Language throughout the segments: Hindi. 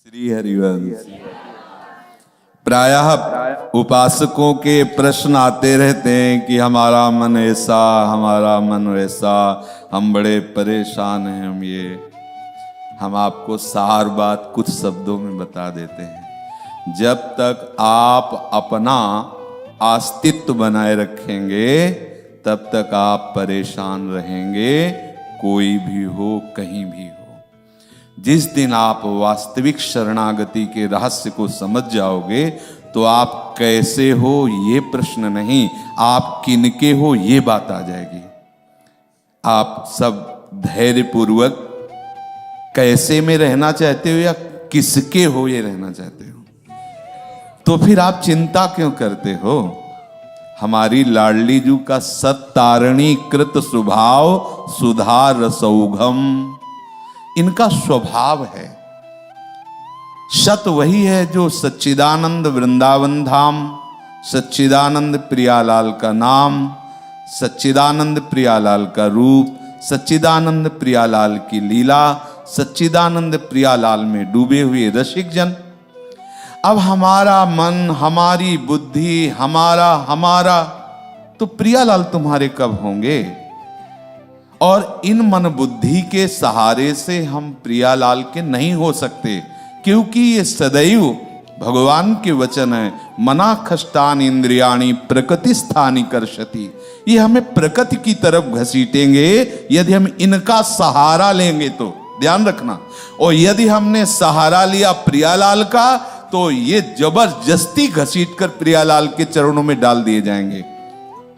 श्री हरिवंश। प्रायः उपासकों के प्रश्न आते रहते हैं कि हमारा मन ऐसा, हमारा मन वैसा, हम बड़े परेशान हैं। हम आपको सार बात कुछ शब्दों में बता देते हैं। जब तक आप अपना अस्तित्व बनाए रखेंगे तब तक आप परेशान रहेंगे, कोई भी हो, कहीं भी हो। जिस दिन आप वास्तविक शरणागति के रहस्य को समझ जाओगे तो आप कैसे हो ये प्रश्न नहीं, आप किनके हो ये बात आ जाएगी। आप सब धैर्यपूर्वक कैसे में रहना चाहते हो या किसके हो ये रहना चाहते हो, तो फिर आप चिंता क्यों करते हो। हमारी लाडली जू का सत्तारणी कृत स्वभाव सुधा रसौघम, इनका स्वभाव है। सत वही है जो सच्चिदानंद वृंदावन धाम, सच्चिदानंद प्रियालाल का नाम, सच्चिदानंद प्रियालाल का रूप, सच्चिदानंद प्रियालाल की लीला, सच्चिदानंद प्रियालाल में डूबे हुए रसिक जन। अब हमारा मन, हमारी बुद्धि, हमारा तो प्रियालाल तुम्हारे कब होंगे। और इन मन बुद्धि के सहारे से हम प्रियालाल के नहीं हो सकते, क्योंकि ये सदैव भगवान के वचन है। मना खष्टान इंद्रियाणी प्रकृति स्थानी कर्षति, ये हमें प्रकृति की तरफ घसीटेंगे यदि हम इनका सहारा लेंगे तो, ध्यान रखना। और यदि हमने सहारा लिया प्रियालाल का तो ये जबरदस्ती घसीट कर प्रियालाल के चरणों में डाल दिए जाएंगे।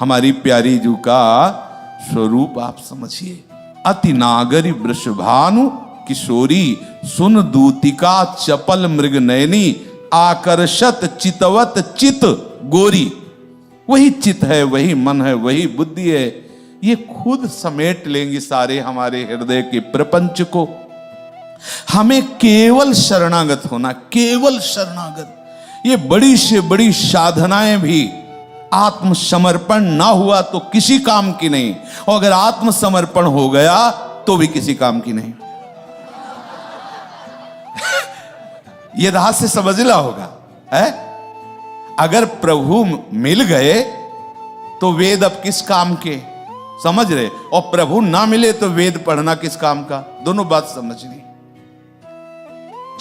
हमारी प्यारी जू का स्वरूप आप समझिए। अति नागरी वृषभानु किशोरी सुन दूतिका चपल मृग नयनी आकर्षत चितवत चित गोरी। वही चित है, वही मन है, वही बुद्धि है। ये खुद समेट लेंगी सारे हमारे हृदय के प्रपंच को। हमें केवल शरणागत होना, केवल शरणागत। ये बड़ी से बड़ी साधनाएं भी आत्मसमर्पण ना हुआ तो किसी काम की नहीं, और अगर आत्मसमर्पण हो गया तो भी किसी काम की नहीं। ये रहस्य समझना होगा है। अगर प्रभु मिल गए तो वेद अब किस काम के, समझ रहे। और प्रभु ना मिले तो वेद पढ़ना किस काम का, दोनों बात समझनी।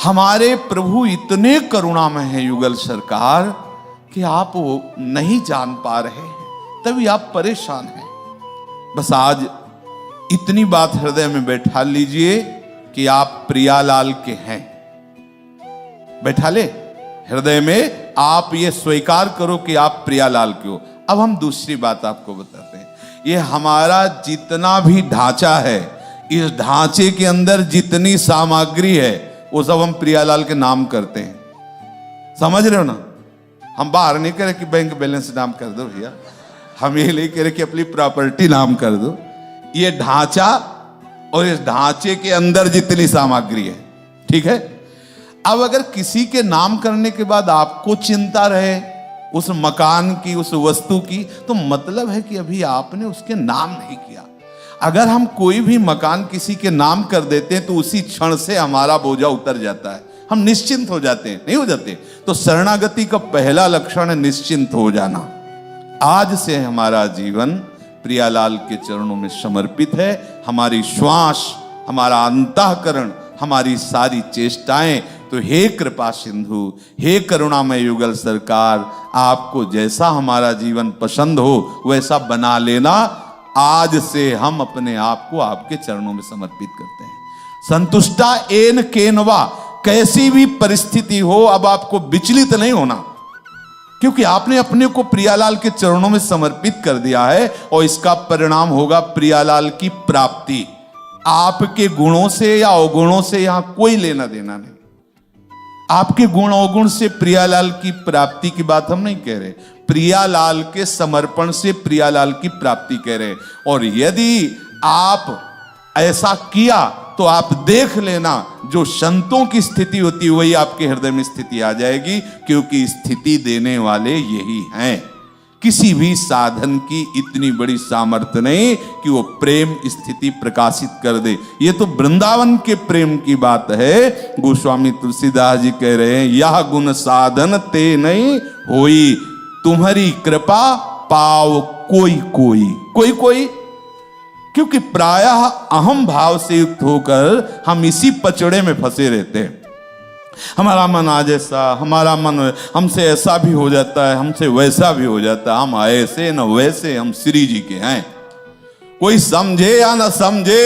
हमारे प्रभु इतने करुणामय हैं युगल सरकार कि आप वो नहीं जान पा रहे हैं, तभी आप परेशान हैं। बस आज इतनी बात हृदय में बैठा लीजिए कि आप प्रियालाल के हैं। बैठा ले हृदय में, आप ये स्वीकार करो कि आप प्रियालाल के हो। अब हम दूसरी बात आपको बताते हैं। ये हमारा जितना भी ढांचा है, इस ढांचे के अंदर जितनी सामग्री है वो सब हम प्रियालाल के नाम करते हैं। समझ रहे हो ना। हम बाहर नहीं कह रहे कि बैंक बैलेंस नाम कर दो भैया, हम ये नहीं कह रहे कि अपनी प्रॉपर्टी नाम कर दो। ये ढांचा और इस ढांचे के अंदर जितनी सामग्री है, ठीक है। अब अगर किसी के नाम करने के बाद आपको चिंता रहे उस मकान की, उस वस्तु की, तो मतलब है कि अभी आपने उसके नाम नहीं किया। अगर हम कोई भी मकान किसी के नाम कर देते हैं तो उसी क्षण से हमारा बोझा उतर जाता है, हम निश्चिंत हो जाते हैं, नहीं हो जाते। तो शरणागति का पहला लक्षण है निश्चिंत हो जाना। आज से हमारा जीवन प्रियालाल के चरणों में समर्पित है। हमारी श्वास, हमारा अंतःकरण, हमारी सारी चेष्टाएं। तो हे कृपा सिंधु, हे करुणामय युगल सरकार, आपको जैसा हमारा जीवन पसंद हो वैसा बना लेना। आज से हम अपने आप को आपके चरणों में समर्पित करते हैं। संतुष्टा एन केनवा, कैसी भी परिस्थिति हो अब आपको विचलित नहीं होना, क्योंकि आपने अपने को प्रियालाल के चरणों में समर्पित कर दिया है। और इसका परिणाम होगा प्रियालाल की प्राप्ति। आपके गुणों से या अवगुणों से यहां कोई लेना देना नहीं। आपके गुण अवगुण से प्रियालाल की प्राप्ति की बात हम नहीं कह रहे, प्रियालाल के समर्पण से प्रियालाल की प्राप्ति कह रहे। और यदि आप ऐसा किया तो आप देख लेना, जो संतों की स्थिति होती है वही आपके हृदय में स्थिति आ जाएगी, क्योंकि स्थिति देने वाले यही हैं। किसी भी साधन की इतनी बड़ी सामर्थ्य नहीं कि वो प्रेम स्थिति प्रकाशित कर दे। ये तो वृंदावन के प्रेम की बात है। गोस्वामी तुलसीदास जी कह रहे हैं, यह गुण साधन ते नहीं होई, तुम्हारी कृपा पाव कोई कोई कोई कोई। क्योंकि प्रायः अहम भाव से युक्त होकर हम इसी पचड़े में फंसे रहते हैं। हमारा मन आज ऐसा, हमारा मन हमसे ऐसा भी हो जाता है, हमसे वैसा भी हो जाता है, हम ऐसे न वैसे, हम श्री जी के हैं। कोई समझे या न समझे,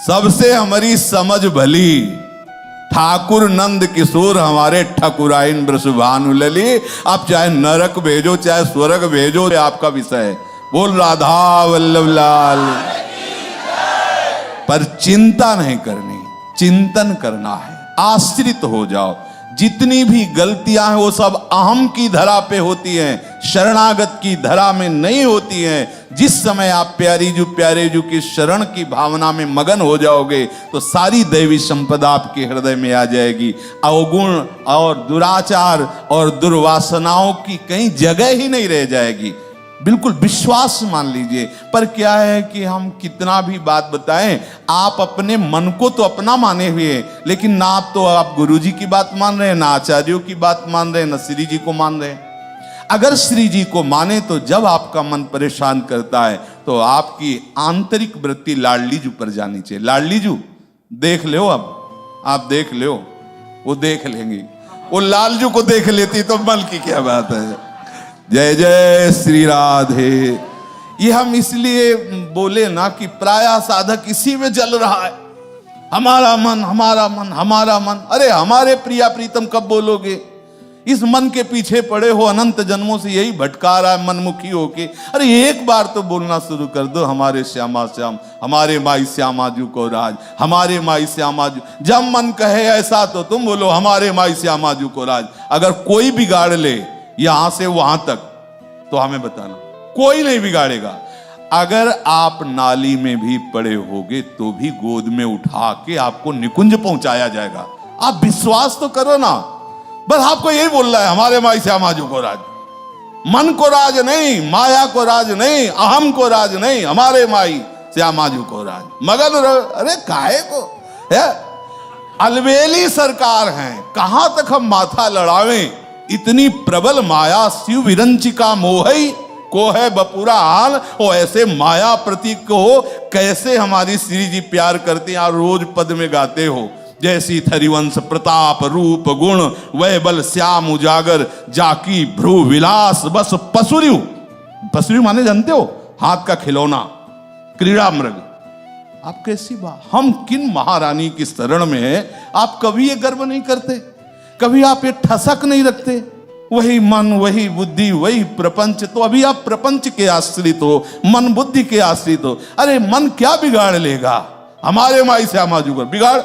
सबसे हमारी समझ भली। ठाकुर नंद किशोर हमारे ठकुराइन वृषभानु लली। आप चाहे नरक भेजो चाहे स्वर्ग भेजो, आपका विषय है। बोल राधा वल्लभ लाल। पर चिंता नहीं करनी, चिंतन करना है। आश्रित हो जाओ। जितनी भी गलतियां हैं वो सब अहम की धरा पे होती हैं, शरणागत की धरा में नहीं होती हैं। जिस समय आप प्यारे जू की शरण की भावना में मगन हो जाओगे तो सारी दैवी संपदा आपके हृदय में आ जाएगी। अवगुण और दुराचार और दुर्वासनाओं की कहीं जगह ही नहीं रह जाएगी। बिल्कुल विश्वास मान लीजिए। पर क्या है कि हम कितना भी बात बताएं, आप अपने मन को तो अपना माने हुए हैं, लेकिन ना तो आप गुरु जी की बात मान रहे हैं, ना आचार्यों की बात मान रहे हैं, ना श्री जी को मान रहे हैं। अगर श्री जी को माने तो जब आपका मन परेशान करता है तो आपकी आंतरिक वृत्ति लाडली जू पर जानी चाहिए। लाडली जू देख लो, अब आप देख लो, वो देख लेंगी। वो लालजू को देख लेती तो मन की क्या बात है। जय जय श्री राधे। ये हम इसलिए बोले ना कि प्रायः साधक इसी में जल रहा है, हमारा मन हमारा मन हमारा मन। अरे हमारे प्रिया प्रीतम कब बोलोगे? इस मन के पीछे पड़े हो, अनंत जन्मों से यही भटका रहा है मनमुखी होके। अरे एक बार तो बोलना शुरू कर दो, हमारे श्यामा श्याम, हमारे माई श्यामा जू को राज, हमारे माई श्यामा जू। जब मन कहे ऐसा तो तुम बोलो हमारे माई श्यामा जू को राज। अगर कोई बिगाड़ ले यहां से वहां तक तो हमें बताना, कोई नहीं बिगाड़ेगा। अगर आप नाली में भी पड़े होगे तो भी गोद में उठा के आपको निकुंज पहुंचाया जाएगा। आप विश्वास तो करो ना। बस आपको यही बोल रहा है, हमारे माई श्यामा जू को राज। मन को राज नहीं, माया को राज नहीं, अहम को राज नहीं, हमारे माई श्यामा जू को राज। मगन अरे काहे को है? अलबेली सरकार है, कहां तक हम माथा लड़ावें? इतनी प्रबल माया शिव विरंचिका मोहई को है बपुरा हाल। ओ ऐसे माया प्रतीक को कैसे हमारी श्री जी प्यार करते हैं, रोज पद में गाते हो। जैसी थरिवंश प्रताप रूप गुण वह बल श्याम उजागर जाकी भ्रू विलास बस पसुरियु। पसुरियु माने जानते हो? हाथ का खिलौना, क्रीड़ा मृग। आप कैसी बात, हम किन महारानी की शरण में है, आप कभी ये गर्व नहीं करते? कभी आप ये ठसक नहीं रखते? वही मन वही बुद्धि वही प्रपंच। तो अभी आप प्रपंच के आश्रित हो, मन बुद्धि के आश्रित हो। अरे मन क्या बिगाड़ लेगा? हमारे माई श्यामा जू को बिगाड़,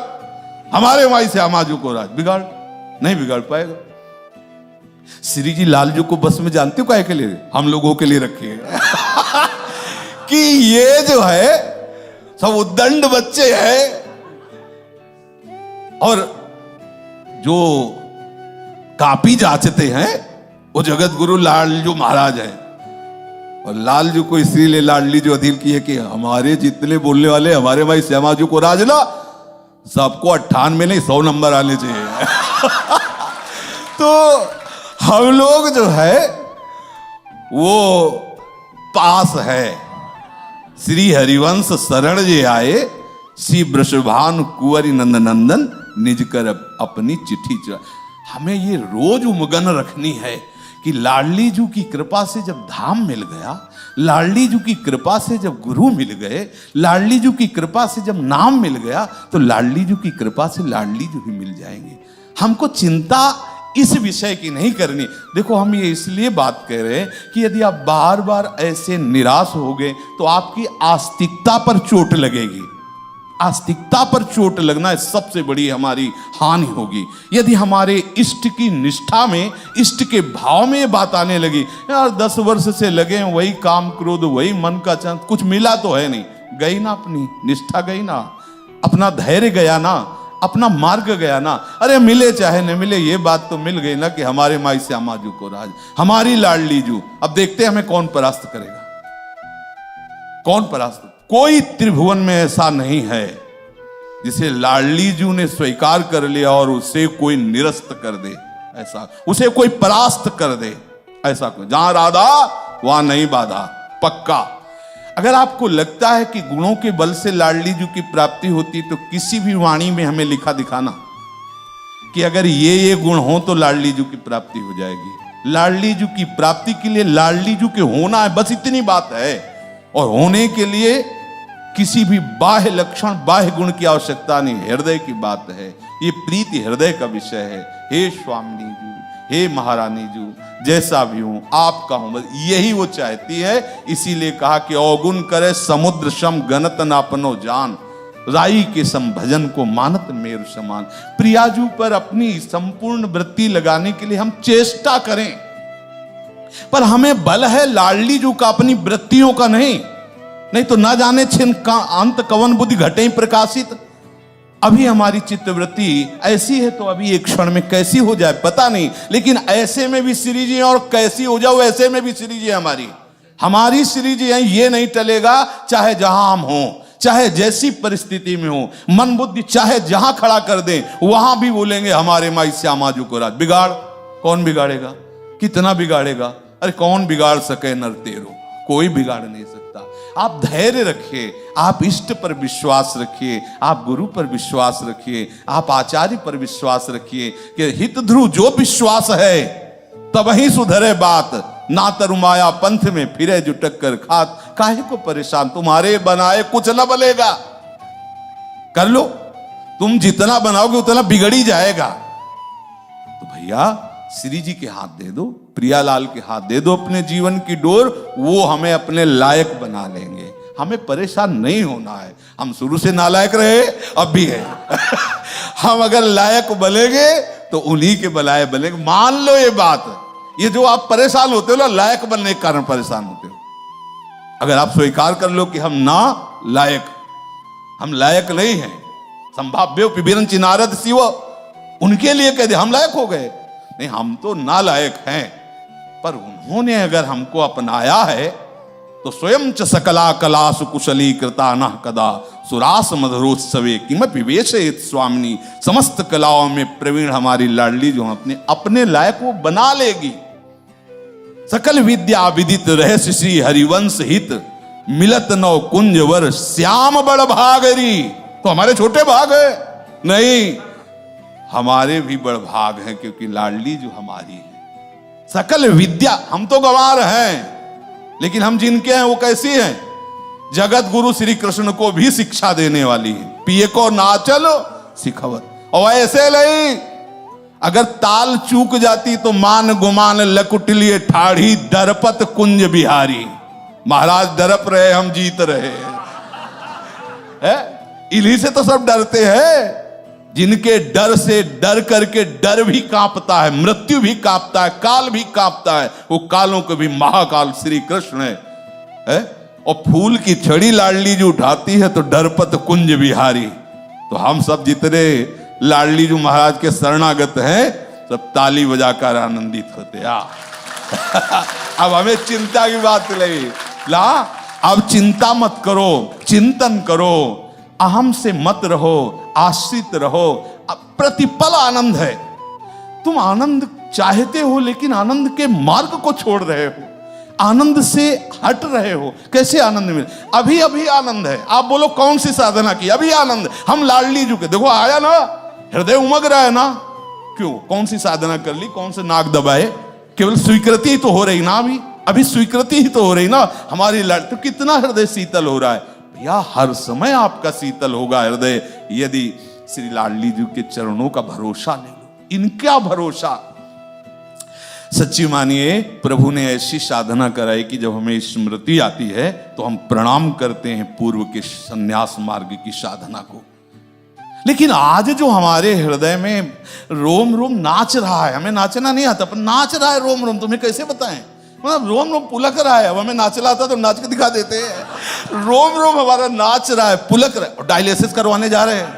हमारे माई श्यामा जू को राज बिगाड़, नहीं बिगाड़ पाएगा। श्री जी लालजू को बस में जानते हो काहे के लिए? हम लोगों के लिए रखे हैं कि ये जो है सब उद्दंड बच्चे हैं और जो कापी जांचते हैं वो जगत गुरु लालजू महाराज हैं। और लालजू को इसीलिए लाडली जो अधील की है कि हमारे जितने बोलने वाले हमारे भाई श्यामा जू को राज ना, सबको 98 नहीं 100 नंबर आने चाहिए तो हम लोग जो है वो पास है। श्री हरिवंश शरण जे आए, श्री वृषभानु कुंवरी नंद नंदन निज कर अपनी चिट्ठी चला। हमें ये रोज उमगन रखनी है कि लाडली जू की कृपा से जब धाम मिल गया, लाडली जू की कृपा से जब गुरु मिल गए, लाडली जू की कृपा से जब नाम मिल गया, तो लाडली जू की कृपा से लाडली जू भी मिल जाएंगे। हमको चिंता इस विषय की नहीं करनी। देखो हम ये इसलिए बात कह रहे हैं कि यदि आप बार बार ऐसे निराश हो गए तो आपकी आस्तिकता पर चोट लगेगी। आस्तिकता पर चोट लगना सबसे बड़ी हमारी हानि होगी। यदि हमारे इष्ट की निष्ठा में, इष्ट के भाव में ये बात आने लगी, यार 10 वर्ष से लगे वही काम क्रोध वही मन का चंद, कुछ मिला तो है नहीं, गई ना अपनी निष्ठा, गई ना अपना धैर्य, गया ना। अपना मार्ग गया ना। अरे मिले चाहे न मिले, ये बात तो मिल गई ना कि हमारे माई श्यामा जू को राज, हमारी लाडली जू। अब देखते हैं हमें कौन परास्त करेगा, कौन परास्त। कोई त्रिभुवन में ऐसा नहीं है जिसे लाडली जू ने स्वीकार कर लिया और उसे कोई निरस्त कर दे, ऐसा उसे कोई परास्त कर दे, ऐसा कोई। जहां राधा वहां नहीं बाधा, पक्का। अगर आपको लगता है कि गुणों के बल से लाडली जू की प्राप्ति होती, तो किसी भी वाणी में हमें लिखा दिखाना कि अगर ये गुण हो तो लाडली जू की प्राप्ति हो जाएगी। लाडली जू की प्राप्ति के लिए लाडली जू के होना है, बस इतनी बात है। और होने के लिए किसी भी बाह्य लक्षण, बाह्य गुण की आवश्यकता नहीं, हृदय की बात है। ये प्रीति हृदय का विषय है। हे स्वामिनी जू, हे महारानी जू, जैसा भी हूं आपका हूं, बस यही वो चाहती है। इसीलिए कहा कि अवगुण करे समुद्र सम गणत न अपनो जान, राई के सम भजन को मानत मेरु समान। प्रियाजू पर अपनी संपूर्ण वृत्ति लगाने के लिए हम चेष्टा करें, पर हमें बल है लाडली जू का, अपनी वृत्तियों का नहीं तो ना जाने छिन का अंत कवन बुद्धि घटे प्रकाशित। अभी हमारी चित्तवृत्ति ऐसी है तो अभी एक क्षण में कैसी हो जाए पता नहीं, लेकिन ऐसे में भी श्री जी और कैसी हो जाओ ऐसे में भी श्री जी हमारी श्री जी हैं। ये नहीं टलेगा, चाहे जहां हम हों, चाहे जैसी परिस्थिति में हो, मन बुद्धि चाहे जहां खड़ा कर दें, वहां भी बोलेंगे हमारे माई श्यामा जू को राज। बिगाड़ कौन बिगाड़ेगा, कितना बिगाड़ेगा? अरे कौन बिगाड़ सके नर तेरो, कोई बिगाड़ नहीं सकता। आप धैर्य रखिए, आप इष्ट पर विश्वास रखिए, आप गुरु पर विश्वास रखिए, आप आचार्य पर विश्वास रखिए कि हित ध्रुव जो विश्वास है तब ही सुधरे बात। ना तरुमाया पंथ में फिरे जुटक कर खात, काहे को परेशान, तुम्हारे बनाए कुछ न बलेगा। कर लो, तुम जितना बनाओगे उतना बिगड़ी जाएगा। तो भैया श्री जी के हाथ दे दो, प्रियालाल के हाथ दे दो अपने जीवन की डोर, वो हमें अपने लायक बना लेंगे। हमें परेशान नहीं होना है। हम शुरू से नालायक रहे, अब भी है। हम अगर लायक बनेंगे तो उन्हीं के बलाए बनेंगे। मान लो ये बात, ये जो आप परेशान होते हो ना, लायक बनने के कारण परेशान होते हो। अगर आप स्वीकार कर लो कि हम हम लायक नहीं हैं, संभाव्य पिबीरन चिनारद शिव, उनके लिए कह दे हम लायक हो गए, नहीं हम तो नालायक हैं। पर उन्होंने अगर हमको अपनाया है तो स्वयं च सकला कला सुकुशली कृता न कदा सुरास मधुरोत्सवे किमपि विवेशयेत स्वामिनी। समस्त कलाओं में प्रवीण हमारी लाडली जो अपने लायक वो बना लेगी। सकल विद्या विदित रहस्य श्री हरिवंश हित, मिलत नौ कुंज वर श्याम बड़ भागरी। तो हमारे छोटे भाग है नहीं, हमारे भी बड़ भाग हैं, क्योंकि लाडली जो हमारी है। सकल विद्या, हम तो गंवार हैं, लेकिन हम जिनके हैं वो कैसी हैं? जगत गुरु श्री कृष्ण को भी शिक्षा देने वाली है। पिए को नाचल सिखवत, और ऐसे नहीं अगर ताल चूक जाती तो मान गुमान लकुटलिए ठाढ़ी, डरपत कुंज बिहारी। महाराज डरप रहे, हम जीत रहे हैं। इन्हीं से तो सब डरते हैं, जिनके डर से डर करके डर भी कांपता है, मृत्यु भी कांपता है, काल भी कांपता है। वो कालों के भी महाकाल श्री कृष्ण है। और फूल की छड़ी लाडली जो उठाती है तो डरपत कुंज बिहारी। तो हम सब जितने लाडली जो महाराज के शरणागत हैं, सब ताली बजाकर आनंदित होते। अब हमें चिंता की बात नहीं ला, अब चिंता मत करो, चिंतन करो, अहम से मत रहो, आश्रित रहो। प्रतिपल आनंद है। तुम आनंद चाहते हो, लेकिन आनंद के मार्ग को छोड़ रहे हो, आनंद से हट रहे हो। कैसे आनंद मिले? अभी अभी आनंद है। आप बोलो कौन सी साधना की? अभी आनंद। हम लाडली जू के देखो आया ना, हृदय उमग रहा है ना। क्यों? कौन सी साधना कर ली, कौन से नाक दबाए? केवल स्वीकृति तो हो रही ना, अभी स्वीकृति ही तो हो रही ना हमारी लाड। तो कितना हृदय शीतल हो रहा है भैया। हर समय आपका शीतल होगा हृदय यदि श्री लाडली जी के चरणों का भरोसा ले लो। इनका भरोसा सच्ची मानिए, प्रभु ने ऐसी साधना कराई कि जब हमें स्मृति आती है तो हम प्रणाम करते हैं पूर्व के संन्यास मार्ग की साधना को। लेकिन आज जो हमारे हृदय में रोम रोम नाच रहा है, हमें नाचना नहीं आता पर नाच रहा है रोम रोम, तुम्हें कैसे बताएं? मतलब रोम रोम पुलक रहा है। अब हमें नाचना आता तो नाच के दिखा देते हैं। रोम रोम हमारा नाच रहा है, पुलक रहा है। और डायलिसिस करवाने जा रहे हैं।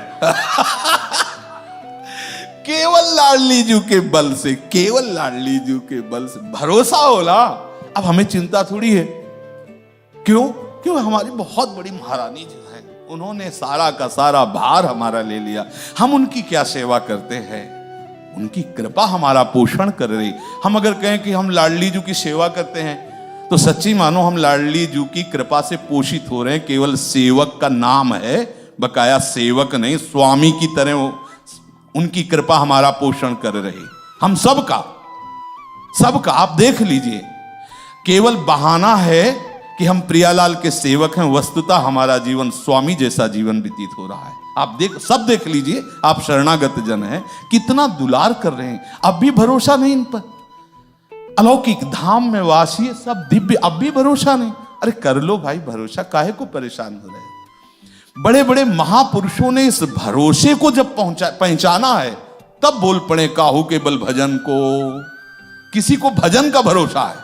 केवल लाडली जू के बल से, केवल लाडली जू के बल से भरोसा होला। अब हमें चिंता थोड़ी है। क्यों? क्यों? हमारी बहुत बड़ी महारानी जी है, उन्होंने सारा का सारा भार हमारा ले लिया। हम उनकी क्या सेवा करते हैं? उनकी कृपा हमारा पोषण कर रही। हम अगर कहें कि हम लाडली जू की सेवा करते हैं तो सच्ची मानो हम लाडली जू की कृपा से पोषित हो रहे हैं। केवल सेवक का नाम है, बकाया सेवक नहीं। स्वामी की तरह उनकी कृपा हमारा पोषण कर रही। हम सबका सबका आप देख लीजिए, केवल बहाना है कि हम प्रियालाल के सेवक हैं, वस्तुतः हमारा जीवन स्वामी जैसा जीवन व्यतीत हो रहा है। आप सब देख लीजिए, आप शरणागत जन हैं, कितना दुलार कर रहे हैं। अब भी भरोसा नहीं इन पर। अलौकिक धाम में वासी सब दिव्य, अब भी भरोसा नहीं। अरे कर लो भाई भरोसा, काहे को परेशान हो रहे? बड़े बड़े महापुरुषों ने इस भरोसे को जब पहचाना है तब बोल पड़े काहू के बल भजन को। किसी को भजन का भरोसा है,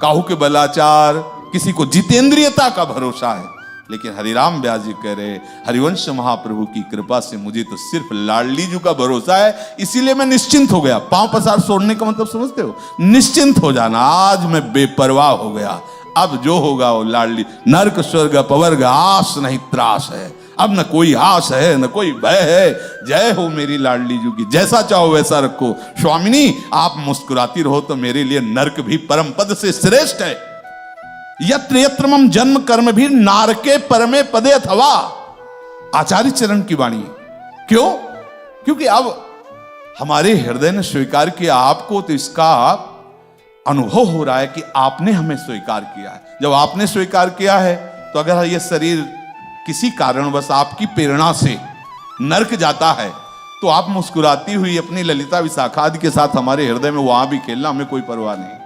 काहू के बलाचार, किसी को जितेंद्रियता का भरोसा है। लेकिन हरिराम व्यास जी कह रहे, हरिवंश महाप्रभु की कृपा से मुझे तो सिर्फ लाडली जू का भरोसा है, इसीलिए मैं निश्चिंत हो गया। पांव पसार छोड़ने का मतलब समझते हो? निश्चिंत हो जाना। आज मैं बेपरवाह हो गया। अब जो होगा वो लाडली। नर्क स्वर्ग अपवर्ग आस नहीं त्रास है। अब न कोई आस है न कोई भय है। जय हो मेरी लाडली जू की। जैसा चाहो वैसा रखो स्वामिनी। आप मुस्कुराती रहो तो मेरे लिए नर्क भी परम पद से श्रेष्ठ है। यत्र यत्र मम जन्म कर्म भी नारके परमे पदे अथवा। आचार्य चरण की वाणी। क्यों? क्योंकि अब हमारे हृदय ने स्वीकार किया आपको, तो इसका अनुभव हो रहा है कि आपने हमें स्वीकार किया है। जब आपने स्वीकार किया है तो अगर यह शरीर किसी कारणवश आपकी प्रेरणा से नरक जाता है तो आप मुस्कुराती हुई अपनी ललिता विशाखादि के साथ हमारे हृदय में वहां भी खेलना, हमें कोई परवाह नहीं।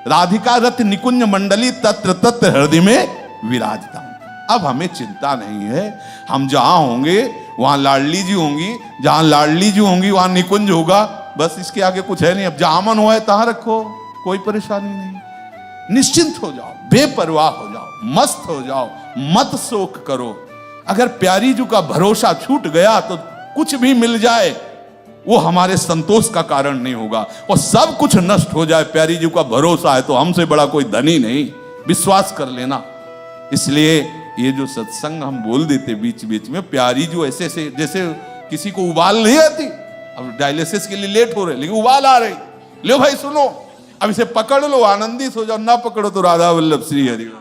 राधिका रथ निकुंज मंडली तत्र तत्र हृदय में विराजता। अब हमें चिंता नहीं है। हम जहां होंगे वहां लाडली जी होंगी, जहां लाडली जी होंगी वहां निकुंज होगा। बस इसके आगे कुछ है नहीं। अब जहां मन हो तहां रखो, कोई परेशानी नहीं। निश्चिंत हो जाओ, बेपरवाह हो जाओ, मस्त हो जाओ, मत शोक करो। अगर प्यारी जू का भरोसा छूट गया तो कुछ भी मिल जाए वो हमारे संतोष का कारण नहीं होगा। और सब कुछ नष्ट हो जाए, प्यारी जी का भरोसा है तो हमसे बड़ा कोई धनी नहीं। विश्वास कर लेना। इसलिए ये जो सत्संग हम बोल देते बीच बीच में, प्यारी जी ऐसे से जैसे किसी को उबाल नहीं आती। अब डायलिसिस के लिए लेट हो रहे लेकिन उबाल आ रही। लो भाई सुनो, अब इसे पकड़ लो, आनंदित हो जाओ। ना पकड़ो तो राधा वल्लभ श्री हरि।